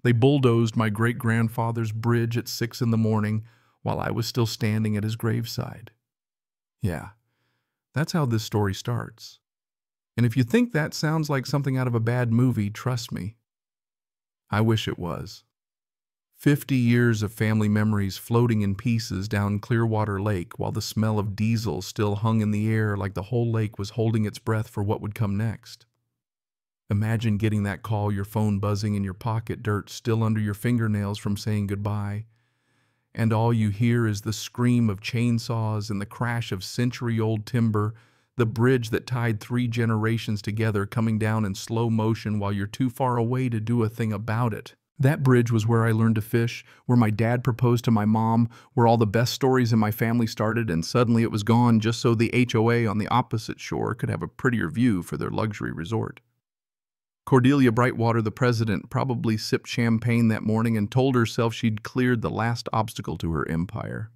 They bulldozed my great-grandfather's bridge at 6 in the morning while I was still standing at his graveside. Yeah, that's how this story starts. And if you think that sounds like something out of a bad movie, trust me, I wish it was. 50 years of family memories floating in pieces down Clearwater Lake while the smell of diesel still hung in the air like the whole lake was holding its breath for what would come next. Imagine getting that call, your phone buzzing in your pocket, dirt still under your fingernails from saying goodbye, and all you hear is the scream of chainsaws and the crash of century-old timber, the bridge that tied 3 generations together coming down in slow motion while you're too far away to do a thing about it. That bridge was where I learned to fish, where my dad proposed to my mom, where all the best stories in my family started, and suddenly it was gone just so the HOA on the opposite shore could have a prettier view for their luxury resort. Cordelia Brightwater, the president, probably sipped champagne that morning and told herself she'd cleared the last obstacle to her empire.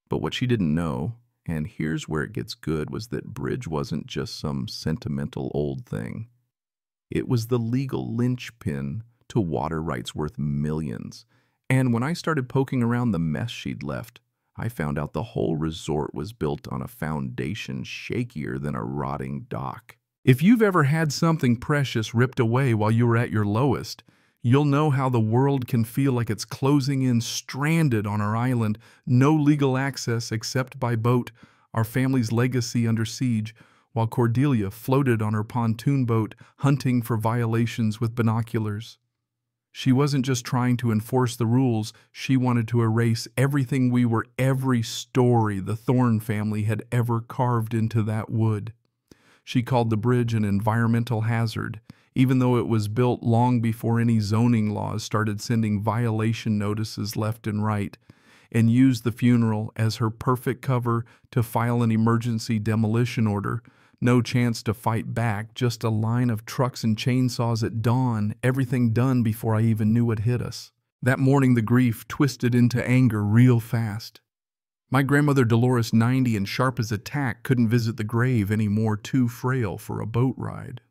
But what she didn't know, and here's where it gets good, was that bridge wasn't just some sentimental old thing. It was the legal linchpin to water rights worth millions. And when I started poking around the mess she'd left, I found out the whole resort was built on a foundation shakier than a rotting dock. If you've ever had something precious ripped away while you were at your lowest, you'll know how the world can feel like it's closing in, stranded on our island, no legal access except by boat, our family's legacy under siege, while Cordelia floated on her pontoon boat, hunting for violations with binoculars. She wasn't just trying to enforce the rules, she wanted to erase everything we were, every story the Thorne family had ever carved into that wood. She called the bridge an environmental hazard, even though it was built long before any zoning laws started sending violation notices left and right, and used the funeral as her perfect cover to file an emergency demolition order. No chance to fight back, just a line of trucks and chainsaws at dawn, everything done before I even knew what hit us. That morning the grief twisted into anger real fast. My grandmother Dolores, 90 and sharp as a tack, couldn't visit the grave anymore, too frail for a boat ride.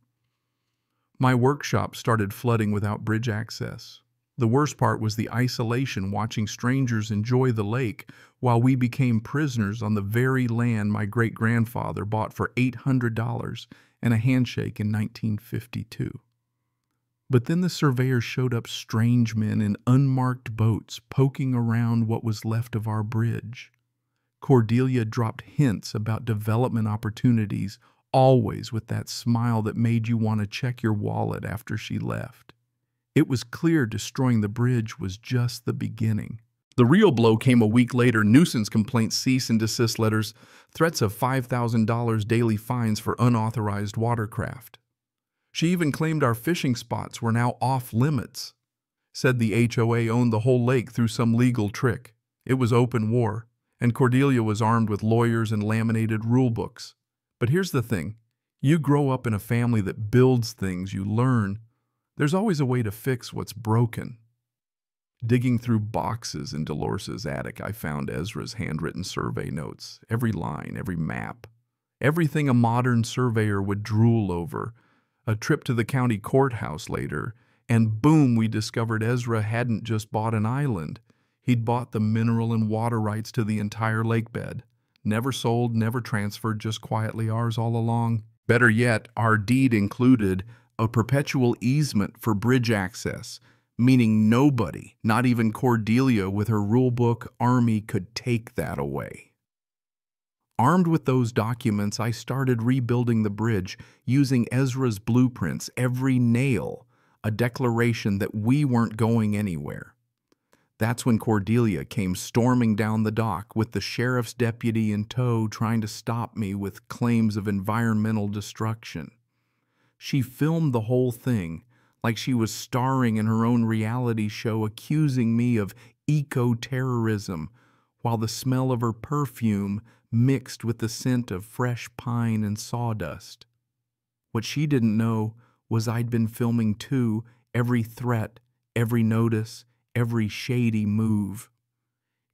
My workshop started flooding without bridge access. The worst part was the isolation, watching strangers enjoy the lake while we became prisoners on the very land my great-grandfather bought for $800 and a handshake in 1952. But then the surveyors showed up, strange men in unmarked boats poking around what was left of our bridge. Cordelia dropped hints about development opportunities, always with that smile that made you want to check your wallet after she left. It was clear destroying the bridge was just the beginning. The real blow came a week later: nuisance complaints, cease and desist letters, threats of $5,000 daily fines for unauthorized watercraft. She even claimed our fishing spots were now off limits. Said the HOA owned the whole lake through some legal trick. It was open war, and Cordelia was armed with lawyers and laminated rule books. But here's the thing. You grow up in a family that builds things, you learn. There's always a way to fix what's broken. Digging through boxes in Dolores's attic, I found Ezra's handwritten survey notes. Every line, every map. Everything a modern surveyor would drool over. A trip to the county courthouse later, and boom, we discovered Ezra hadn't just bought an island. He'd bought the mineral and water rights to the entire lake bed. Never sold, never transferred, just quietly ours all along. Better yet, our deed included a perpetual easement for bridge access, meaning nobody, not even Cordelia with her rulebook army, could take that away. Armed with those documents, I started rebuilding the bridge using Ezra's blueprints, every nail, a declaration that we weren't going anywhere. That's when Cordelia came storming down the dock with the sheriff's deputy in tow, trying to stop me with claims of environmental destruction. She filmed the whole thing like she was starring in her own reality show, accusing me of eco-terrorism, while the smell of her perfume mixed with the scent of fresh pine and sawdust. What she didn't know was I'd been filming too, every threat, every notice, every shady move.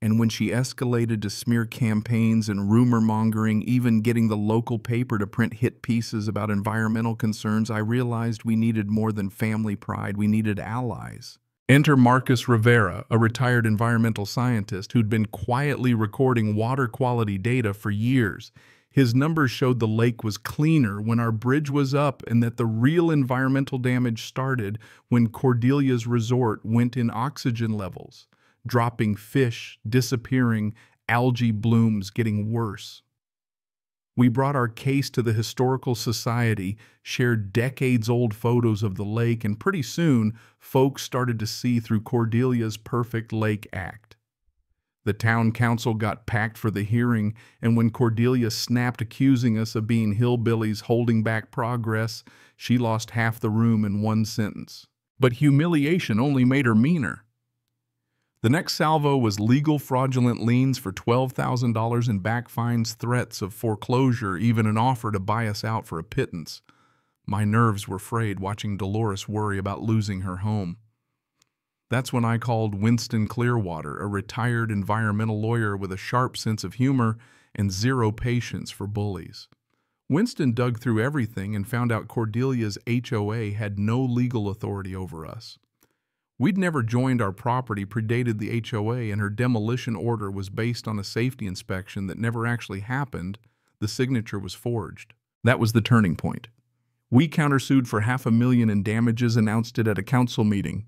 And when she escalated to smear campaigns and rumor-mongering, even getting the local paper to print hit pieces about environmental concerns, I realized we needed more than family pride. We needed allies. Enter Marcus Rivera, a retired environmental scientist who'd been quietly recording water quality data for years. His numbers showed the lake was cleaner when our bridge was up and that the real environmental damage started when Cordelia's resort went in oxygen levels, dropping fish, disappearing, algae blooms getting worse. We brought our case to the Historical Society, shared decades-old photos of the lake, and pretty soon, folks started to see through Cordelia's perfect lake act. The town council got packed for the hearing, and when Cordelia snapped accusing us of being hillbillies holding back progress, she lost half the room in one sentence. But humiliation only made her meaner. The next salvo was legal fraudulent liens for $12,000 in back fines, threats of foreclosure, even an offer to buy us out for a pittance. My nerves were frayed watching Dolores worry about losing her home. That's when I called Winston Clearwater, a retired environmental lawyer with a sharp sense of humor and zero patience for bullies. Winston dug through everything and found out Cordelia's HOA had no legal authority over us. We'd never joined our property, predated the HOA, and her demolition order was based on a safety inspection that never actually happened. The signature was forged. That was the turning point. We countersued for $500,000 in damages, announced it at a council meeting,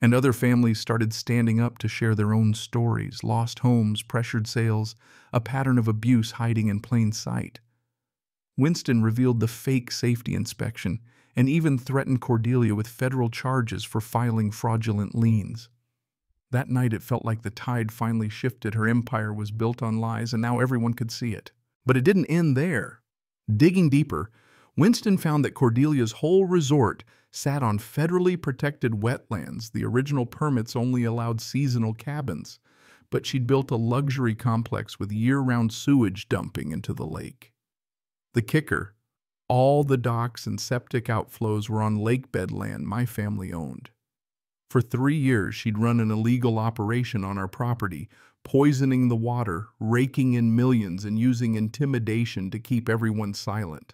and other families started standing up to share their own stories, lost homes, pressured sales, a pattern of abuse hiding in plain sight. Winston revealed the fake safety inspection and even threatened Cordelia with federal charges for filing fraudulent liens. That night it felt like the tide finally shifted. Her empire was built on lies, and now everyone could see it. But it didn't end there. Digging deeper, Winston found that Cordelia's whole resort sat on federally protected wetlands. The original permits only allowed seasonal cabins, but she'd built a luxury complex with year-round sewage dumping into the lake. The kicker: all the docks and septic outflows were on lakebed land my family owned. For 3 years, she'd run an illegal operation on our property, poisoning the water, raking in millions, and using intimidation to keep everyone silent.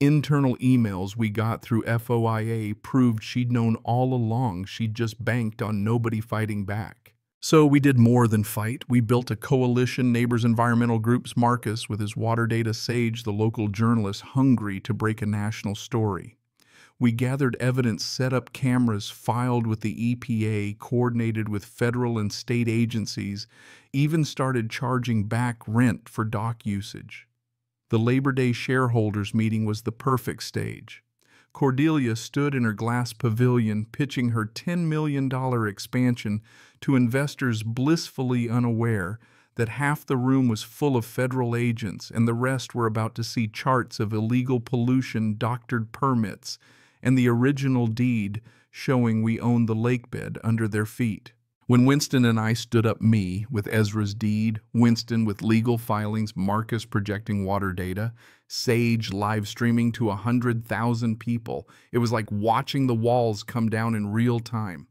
Internal emails we got through FOIA proved she'd known all along. She'd just banked on nobody fighting back. So we did more than fight. We built a coalition, neighbors, environmental groups, Marcus with his water data sage, the local journalist hungry to break a national story. We gathered evidence, set up cameras, filed with the EPA, coordinated with federal and state agencies, even started charging back rent for dock usage. The Labor Day shareholders meeting was the perfect stage. Cordelia stood in her glass pavilion pitching her $10 million expansion to investors blissfully unaware that half the room was full of federal agents and the rest were about to see charts of illegal pollution, doctored permits, and the original deed showing we owned the lakebed under their feet. When Winston and I stood up, me with Ezra's deed, Winston with legal filings, Marcus projecting water data, Sage live streaming to 100,000 people, it was like watching the walls come down in real time.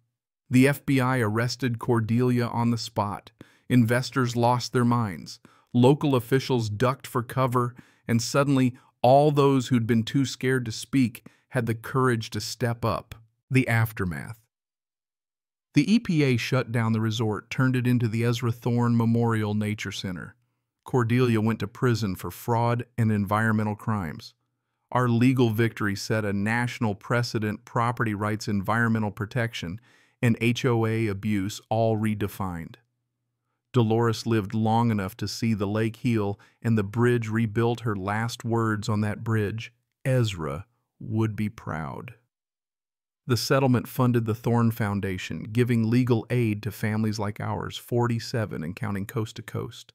The FBI arrested Cordelia on the spot. Investors lost their minds. Local officials ducked for cover, and suddenly all those who'd been too scared to speak had the courage to step up. The aftermath. The EPA shut down the resort, turned it into the Ezra Thorne Memorial Nature Center. Cordelia went to prison for fraud and environmental crimes. Our legal victory set a national precedent, property rights, environmental protection, and HOA abuse all redefined. Dolores lived long enough to see the lake heal and the bridge rebuilt. Her last words on that bridge: Ezra would be proud. The settlement funded the Thorne Foundation, giving legal aid to families like ours, 47 and counting coast to coast.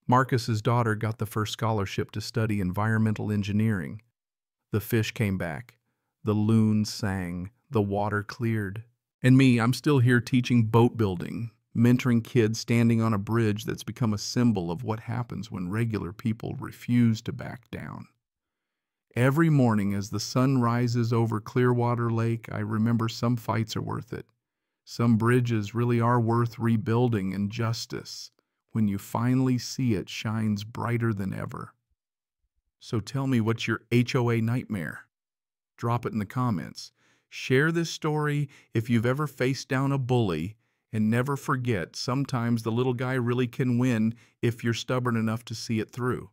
Marcus's daughter got the first scholarship to study environmental engineering. The fish came back. The loons sang. The water cleared. And me, I'm still here teaching boat building, mentoring kids, standing on a bridge that's become a symbol of what happens when regular people refuse to back down. Every morning as the sun rises over Clearwater Lake, I remember some fights are worth it. Some bridges really are worth rebuilding, and justice, when you finally see it, shines brighter than ever. So tell me, what's your HOA nightmare? Drop it in the comments. Share this story if you've ever faced down a bully, and never forget, sometimes the little guy really can win if you're stubborn enough to see it through.